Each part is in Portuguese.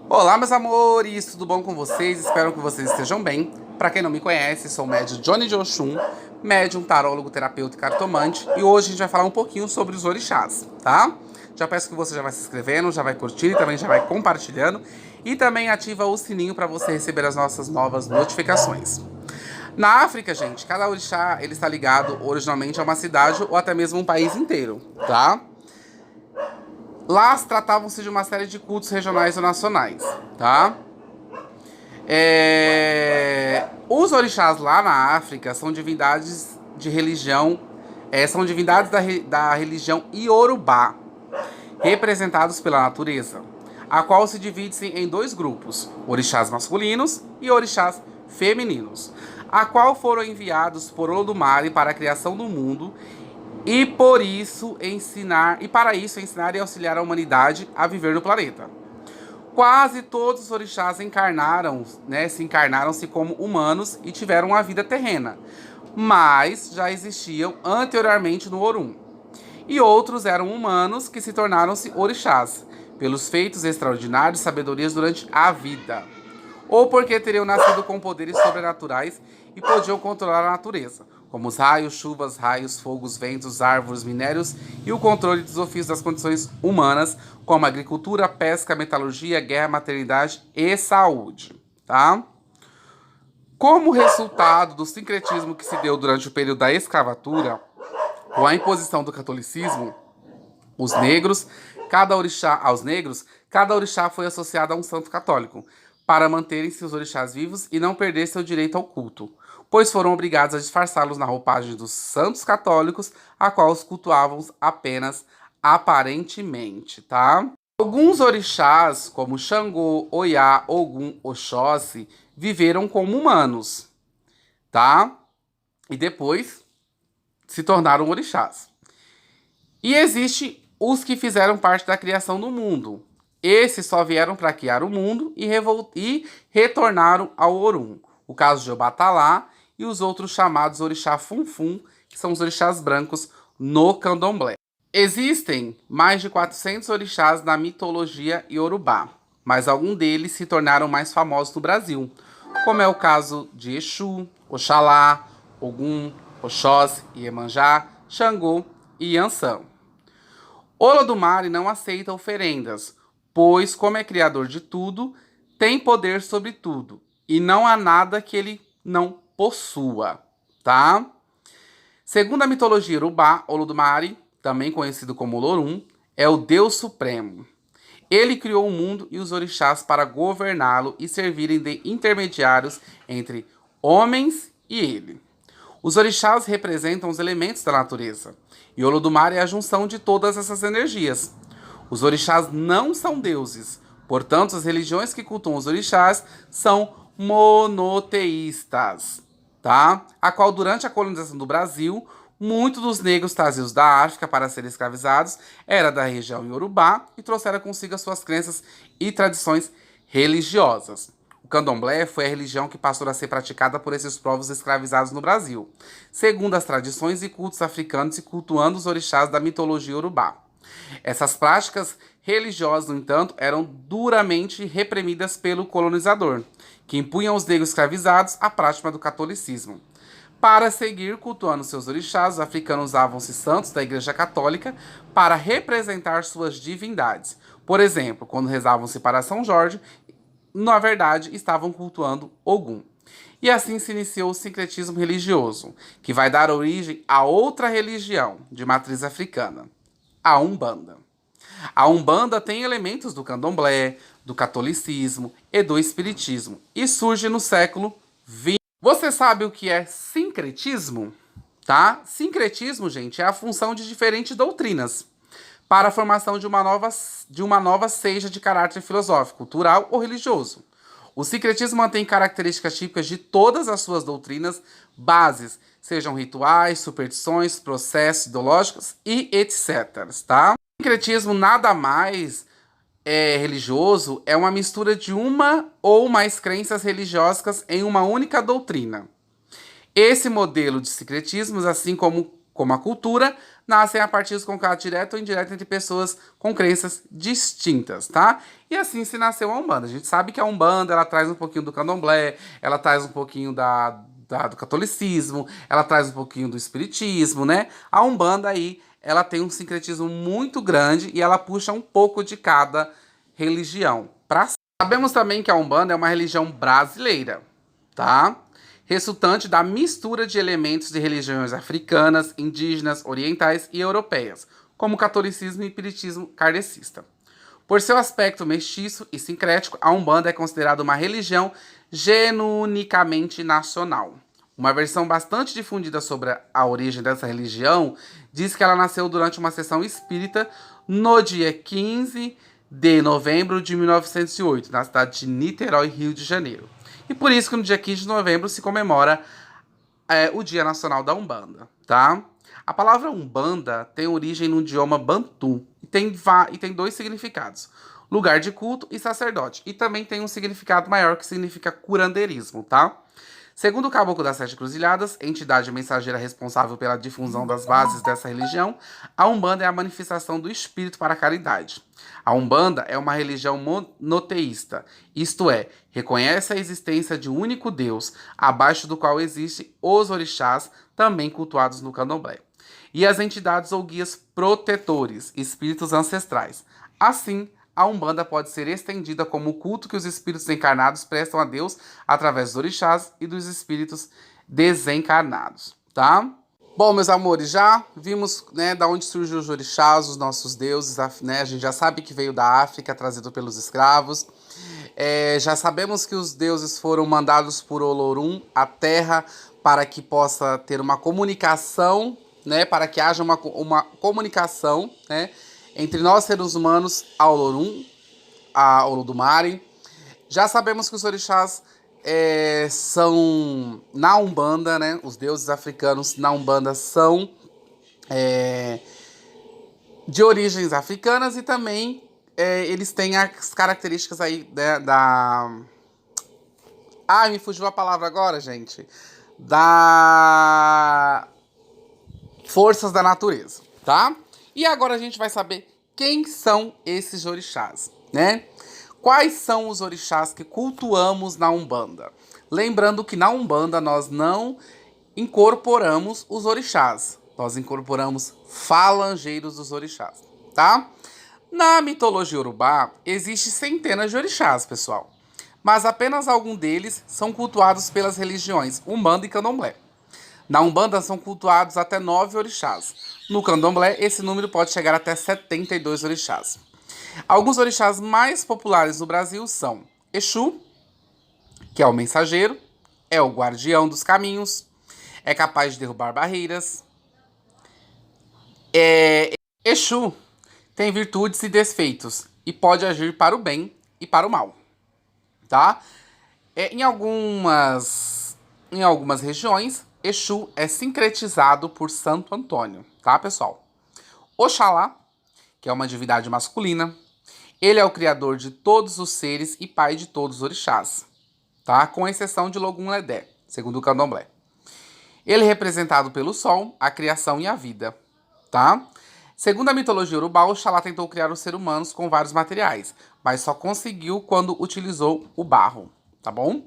Olá, meus amores, tudo bom com vocês? Espero que vocês estejam bem. Para quem não me conhece, sou o médium Johnny de Oxum, médium, tarólogo, terapeuta e cartomante, e hoje a gente vai falar um pouquinho sobre os orixás, tá? Já peço que você já vai se inscrevendo, já vai curtir, também já vai compartilhando e também ativa o sininho para você receber as nossas novas notificações. Na África, gente, cada orixá ele está ligado originalmente a uma cidade ou até mesmo um país inteiro, tá? Lá tratavam-se de uma série de cultos regionais ou nacionais, tá? Os orixás lá na África são divindades de religião, são divindades da religião Iorubá, representados pela natureza, a qual se divide em dois grupos, orixás masculinos e orixás femininos, a qual foram enviados por Olodumare para a criação do mundo e para isso ensinar e auxiliar a humanidade a viver no planeta. Quase todos os orixás se encarnaram-se como humanos e tiveram uma vida terrena, mas já existiam anteriormente no Orum. E outros eram humanos que se tornaram-se orixás, pelos feitos extraordinários e sabedorias durante a vida, ou porque teriam nascido com poderes sobrenaturais e podiam controlar a natureza, como os raios, chuvas, raios, fogos, ventos, árvores, minérios e o controle dos ofícios das condições humanas, como agricultura, pesca, metalurgia, guerra, maternidade e saúde, tá? Como resultado do sincretismo que se deu durante o período da escravatura, com a imposição do catolicismo, cada orixá foi associado a um santo católico, para manterem seus orixás vivos e não perder seu direito ao culto, pois foram obrigados a disfarçá-los na roupagem dos santos católicos, a qual os cultuavam apenas aparentemente, tá? Alguns orixás, como Xangô, Oiá, Ogum, Oxóssi, viveram como humanos, tá? E depois se tornaram orixás. E existem os que fizeram parte da criação do mundo. Esses só vieram para criar o mundo e retornaram ao Orum. O caso de Obatalá e os outros chamados orixá Funfun, que são os orixás brancos no candomblé. Existem mais de 400 orixás na mitologia iorubá, mas alguns deles se tornaram mais famosos no Brasil, como é o caso de Exu, Oxalá, Ogum, Oxóssi, Iemanjá, Xangô e Iansã. Olodumare não aceita oferendas, pois, como é criador de tudo, tem poder sobre tudo, e não há nada que ele não possua, tá? Segundo a mitologia Yorubá, Olodumare, também conhecido como Olorum, é o Deus Supremo. Ele criou o mundo e os orixás para governá-lo e servirem de intermediários entre homens e ele. Os orixás representam os elementos da natureza, e Olodumare é a junção de todas essas energias. Os orixás não são deuses, portanto, as religiões que cultuam os orixás são monoteístas, tá? A qual, durante a colonização do Brasil, muitos dos negros trazidos da África para serem escravizados era da região Iorubá e trouxeram consigo as suas crenças e tradições religiosas. O candomblé foi a religião que passou a ser praticada por esses povos escravizados no Brasil, segundo as tradições e cultos africanos e cultuando os orixás da mitologia iorubá. Essas práticas religiosas, no entanto, eram duramente reprimidas pelo colonizador, que impunha aos negros escravizados a prática do catolicismo. Para seguir cultuando seus orixás, os africanos usavam-se santos da Igreja Católica para representar suas divindades. Por exemplo, quando rezavam-se para São Jorge, na verdade, estavam cultuando Ogum. E assim se iniciou o sincretismo religioso, que vai dar origem a outra religião de matriz africana, a Umbanda. A Umbanda tem elementos do candomblé, do catolicismo e do espiritismo, e surge no século XX. Você sabe o que é sincretismo? Tá? Sincretismo, gente, é a função de diferentes doutrinas para a formação de uma nova seja de caráter filosófico, cultural ou religioso. O sincretismo mantém características típicas de todas as suas doutrinas bases, sejam rituais, superstições, processos ideológicos e etc. Tá? O sincretismo nada mais religioso, é uma mistura de uma ou mais crenças religiosas em uma única doutrina. Esse modelo de sincretismo, assim como como a cultura, nascem a partir de contato direto ou indireto entre pessoas com crenças distintas, tá? E assim se nasceu a Umbanda. A gente sabe que a Umbanda, ela traz um pouquinho do candomblé, ela traz um pouquinho do catolicismo, ela traz um pouquinho do espiritismo, né? A Umbanda aí, ela tem um sincretismo muito grande e ela puxa um pouco de cada religião. Sabemos também que a Umbanda é uma religião brasileira, tá? Resultante da mistura de elementos de religiões africanas, indígenas, orientais e europeias, como o catolicismo e o espiritismo kardecista. Por seu aspecto mestiço e sincrético, a Umbanda é considerada uma religião genuinicamente nacional. Uma versão bastante difundida sobre a origem dessa religião diz que ela nasceu durante uma sessão espírita no dia 15 de novembro de 1908, na cidade de Niterói, Rio de Janeiro. E por isso que no dia 15 de novembro se comemora o Dia Nacional da Umbanda, tá? A palavra Umbanda tem origem no idioma Bantu e tem dois significados: lugar de culto e sacerdote. E também tem um significado maior que significa curandeirismo, tá? Segundo o Caboclo das Sete Cruzilhadas, entidade mensageira responsável pela difusão das bases dessa religião, a Umbanda é a manifestação do espírito para a caridade. A Umbanda é uma religião monoteísta, isto é, reconhece a existência de um único Deus, abaixo do qual existem os orixás, também cultuados no candomblé, e as entidades ou guias protetores, espíritos ancestrais. Assim, a Umbanda pode ser estendida como o culto que os espíritos encarnados prestam a Deus através dos orixás e dos espíritos desencarnados, tá? Bom, meus amores, já vimos, né, da onde surgiu os orixás, os nossos deuses, né? A gente já sabe que veio da África, trazido pelos escravos. Já sabemos que os deuses foram mandados por Olorum à Terra para que possa ter uma comunicação, né? Para que haja uma comunicação, né? Entre nós, seres humanos, a Olorum, a Olodumare. Já sabemos que os orixás são, na Umbanda, né? Os deuses africanos na Umbanda são de origens africanas e também eles têm as características aí, né, da... Ai, me fugiu a palavra agora, gente. Da... Forças da natureza, tá? E agora a gente vai saber quem são esses orixás, né? Quais são os orixás que cultuamos na Umbanda? Lembrando que na Umbanda nós não incorporamos os orixás. Nós incorporamos falangeiros dos orixás, tá? Na mitologia urubá, existem centenas de orixás, pessoal. Mas apenas alguns deles são cultuados pelas religiões Umbanda e Candomblé. Na Umbanda são cultuados até 9 orixás. No Candomblé, esse número pode chegar até 72 orixás. Alguns orixás mais populares no Brasil são Exu, que é o mensageiro, é o guardião dos caminhos, é capaz de derrubar barreiras. Exu tem virtudes e desfeitos e pode agir para o bem e para o mal, tá? Em algumas regiões, Exu é sincretizado por Santo Antônio, tá, pessoal? Oxalá, que é uma divindade masculina, ele é o criador de todos os seres e pai de todos os orixás, tá? Com exceção de Logum-Ledé, segundo o Candomblé. Ele é representado pelo Sol, a criação e a vida, tá? Segundo a mitologia urubá, Oxalá tentou criar os seres humanos com vários materiais, mas só conseguiu quando utilizou o barro, tá bom?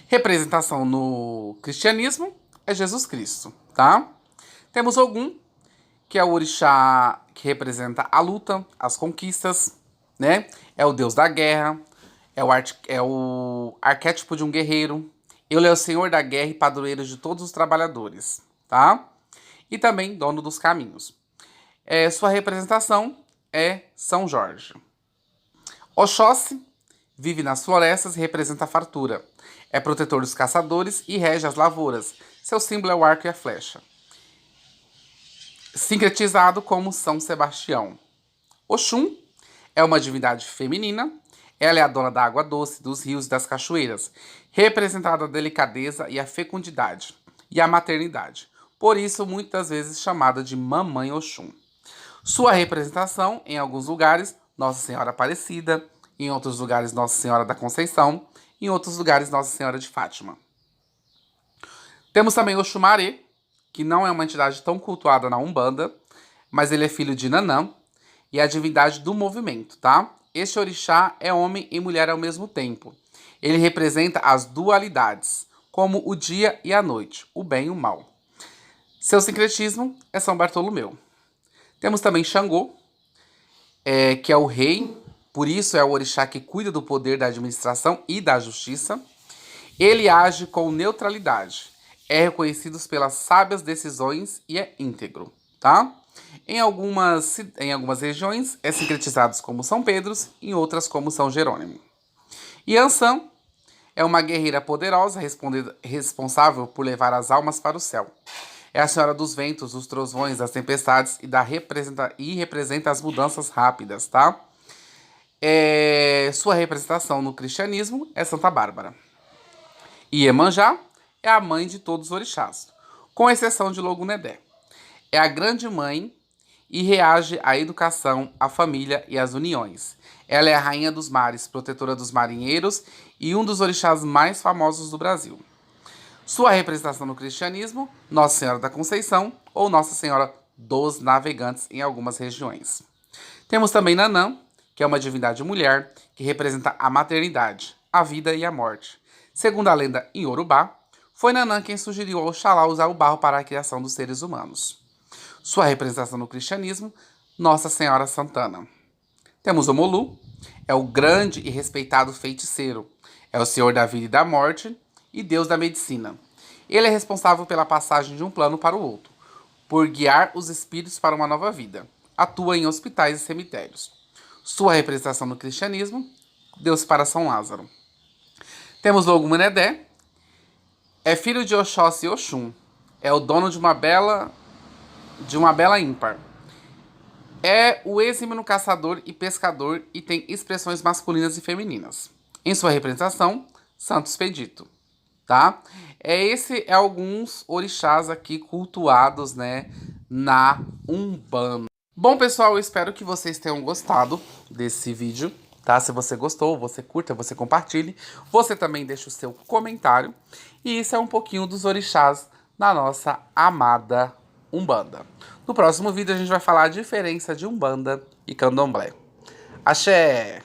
Representação no cristianismo é Jesus Cristo, tá? Temos Ogum, que é o orixá que representa a luta, as conquistas, né? É o deus da guerra, é o arquétipo de um guerreiro. Ele é o senhor da guerra e padroeiro de todos os trabalhadores, tá? E também dono dos caminhos. Sua representação é São Jorge. Oxóssi vive nas florestas e representa a fartura. É protetor dos caçadores e rege as lavouras. Seu símbolo é o arco e a flecha. Sincretizado como São Sebastião. Oxum é uma divindade feminina. Ela é a dona da água doce, dos rios e das cachoeiras, representada a delicadeza e a fecundidade, e a maternidade. Por isso, muitas vezes chamada de Mamãe Oxum. Sua representação, em alguns lugares, Nossa Senhora Aparecida, em outros lugares, Nossa Senhora da Conceição, em outros lugares, Nossa Senhora de Fátima. Temos também Oxumaré, que não é uma entidade tão cultuada na Umbanda, mas ele é filho de Nanã e é a divindade do movimento, tá? Este orixá é homem e mulher ao mesmo tempo. Ele representa as dualidades, como o dia e a noite, o bem e o mal. Seu sincretismo é São Bartolomeu. Temos também Xangô, que é o rei, por isso é o orixá que cuida do poder da administração e da justiça. Ele age com neutralidade, é reconhecido pelas sábias decisões e é íntegro, tá? Em algumas regiões é sincretizado como São Pedro, em outras como São Jerônimo. Yansan é uma guerreira poderosa responsável por levar as almas para o céu. É a senhora dos ventos, dos trovões, das tempestades e representa as mudanças rápidas, tá? Sua representação no cristianismo é Santa Bárbara. Iemanjá é a mãe de todos os orixás, com exceção de Logunedé. É a grande mãe e reage à educação, à família e às uniões. Ela é a rainha dos mares, protetora dos marinheiros e um dos orixás mais famosos do Brasil. Sua representação no cristianismo, Nossa Senhora da Conceição ou Nossa Senhora dos Navegantes em algumas regiões. Temos também Nanã, que é uma divindade mulher que representa a maternidade, a vida e a morte. Segundo a lenda em Yorubá, foi Nanã quem sugeriu ao Oxalá usar o barro para a criação dos seres humanos. Sua representação no cristianismo, Nossa Senhora Santana. Temos Omolu, é o grande e respeitado feiticeiro, é o senhor da vida e da morte e deus da medicina. Ele é responsável pela passagem de um plano para o outro, por guiar os espíritos para uma nova vida. Atua em hospitais e cemitérios. Sua representação no cristianismo, Deus para São Lázaro. Temos Logunedé, é filho de Oxóssi e Oxum, é o dono de uma bela ímpar. É o exímio caçador e pescador e tem expressões masculinas e femininas. Em sua representação, Santo Expedito, tá? Esse é alguns orixás aqui cultuados, né, na Umbanda. Bom, pessoal, eu espero que vocês tenham gostado desse vídeo, tá? Se você gostou, você curta, você compartilhe. Você também deixa o seu comentário. E isso é um pouquinho dos orixás na nossa amada Umbanda. No próximo vídeo a gente vai falar a diferença de Umbanda e Candomblé. Axé!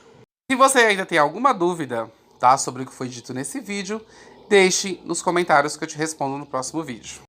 Se você ainda tem alguma dúvida, tá, sobre o que foi dito nesse vídeo, deixe nos comentários que eu te respondo no próximo vídeo.